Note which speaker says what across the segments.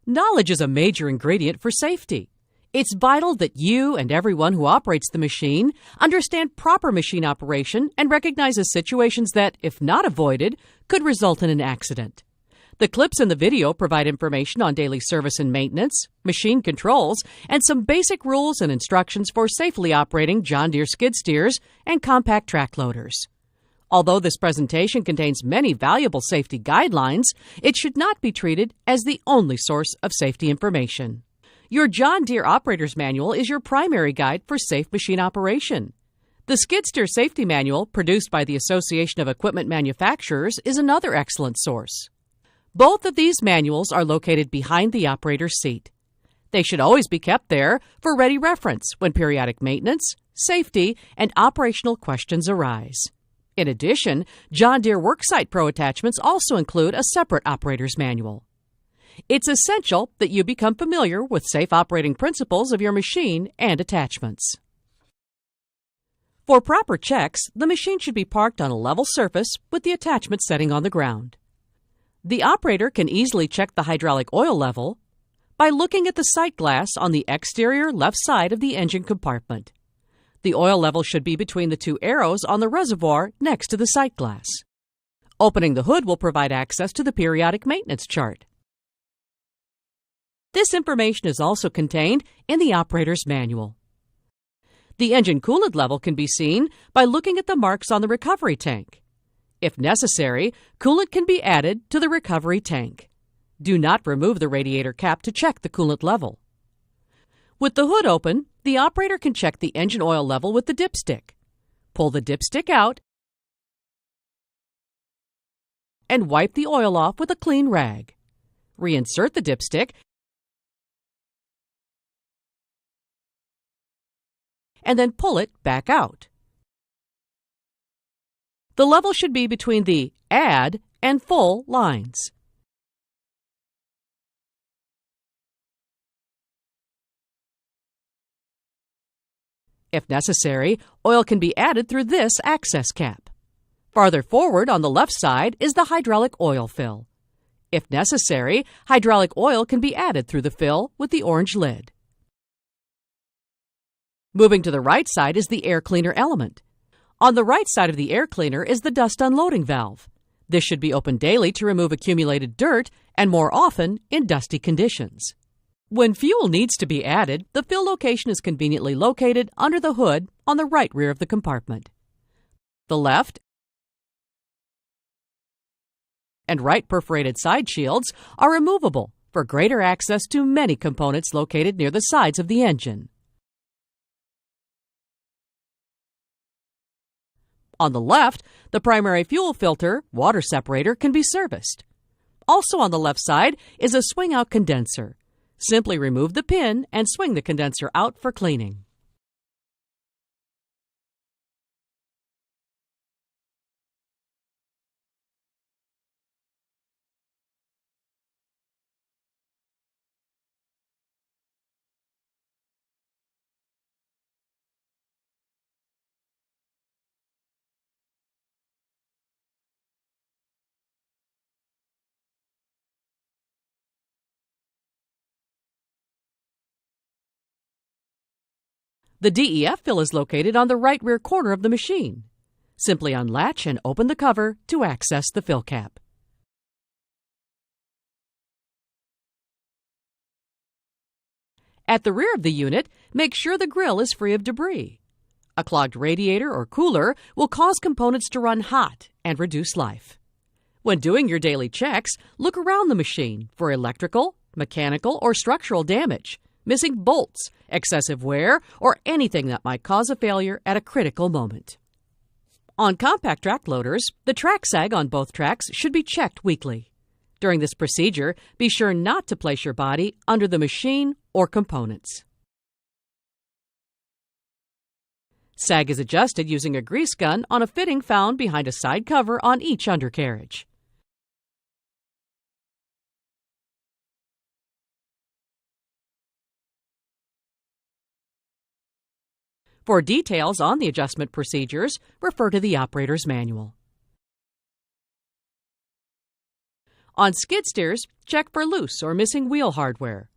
Speaker 1: Knowledge is a major ingredient for safety. It's vital that you and everyone who operates the machine understand proper machine operation and recognizes situations that, if not avoided, could result in an accident. The clips in the video provide information on daily service and maintenance, machine controls, and some basic rules and instructions for safely operating John Deere skid steers and compact track loaders. Although this presentation contains many valuable safety guidelines, it should not be treated as the only source of safety information. Your John Deere Operator's Manual is your primary guide for safe machine operation. The Skid Steer Safety Manual, produced by the Association of Equipment Manufacturers, is another excellent source. Both of these manuals are located behind the operator's seat. They should always be kept there for ready reference when periodic maintenance, safety, and operational questions arise. In addition, John Deere Worksite Pro attachments also include a separate operator's manual. It's essential that you become familiar with safe operating principles of your machine and attachments. For proper checks, the machine should be parked on a level surface with the attachment setting on the ground. The operator can easily check the hydraulic oil level by looking at the sight glass on the exterior left side of the engine compartment. The oil level should be between the two arrows on the reservoir next to the sight glass. Opening the hood will provide access to the periodic maintenance chart. This information is also contained in the operator's manual. The engine coolant level can be seen by looking at the marks on the recovery tank. If necessary, coolant can be added to the recovery tank. Do not remove the radiator cap to check the coolant level. With the hood open, the operator can check the engine oil level with the dipstick. Pull the dipstick out and wipe the oil off with a clean rag. Reinsert the dipstick and then pull it back out. The level should be between the add and full lines. If necessary, oil can be added through this access cap. Farther forward on the left side is the hydraulic oil fill. If necessary, hydraulic oil can be added through the fill with the orange lid. Moving to the right side is the air cleaner element. On the right side of the air cleaner is the dust unloading valve. This should be opened daily to remove accumulated dirt and more often in dusty conditions. When fuel needs to be added, the fill location is conveniently located under the hood on the right rear of the compartment. The left and right perforated side shields are removable for greater access to many components located near the sides of the engine. On the left, the primary fuel filter water separator can be serviced. Also on the left side is a swing-out condenser. Simply remove the pin and swing the condenser out for cleaning. The DEF fill is located on the right rear corner of the machine. Simply unlatch and open the cover to access the fill cap. At the rear of the unit, make sure the grill is free of debris. A clogged radiator or cooler will cause components to run hot and reduce life. When doing your daily checks, look around the machine for electrical, mechanical, or structural damage, missing bolts, excessive wear, or anything that might cause a failure at a critical moment. On compact track loaders, the track sag on both tracks should be checked weekly. During this procedure, be sure not to place your body under the machine or components. Sag is adjusted using a grease gun on a fitting found behind a side cover on each undercarriage. For details on the adjustment procedures, refer to the operator's manual. On skid steers, check for loose or missing wheel hardware.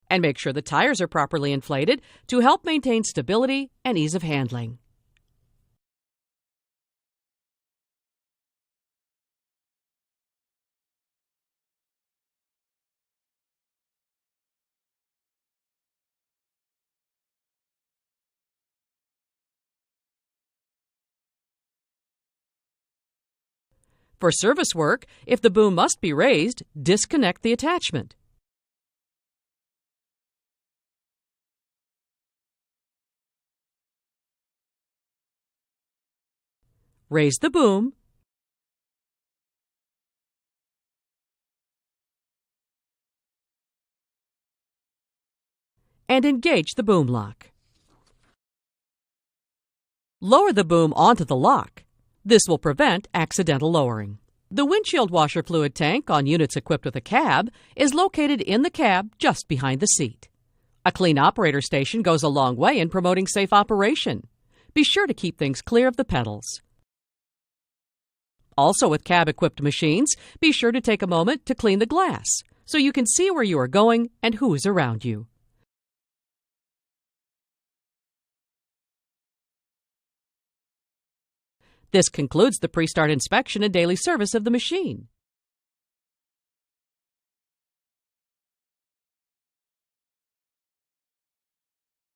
Speaker 1: And make sure the tires are properly inflated to help maintain stability and ease of handling. For service work, if the boom must be raised, disconnect the attachment. Raise the boom and engage the boom lock. Lower the boom onto the lock. This will prevent accidental lowering. The windshield washer fluid tank on units equipped with a cab is located in the cab just behind the seat. A clean operator station goes a long way in promoting safe operation. Be sure to keep things clear of the pedals. Also with cab-equipped machines, be sure to take a moment to clean the glass so you can see where you are going and who is around you. This concludes the pre-start inspection and daily service of the machine.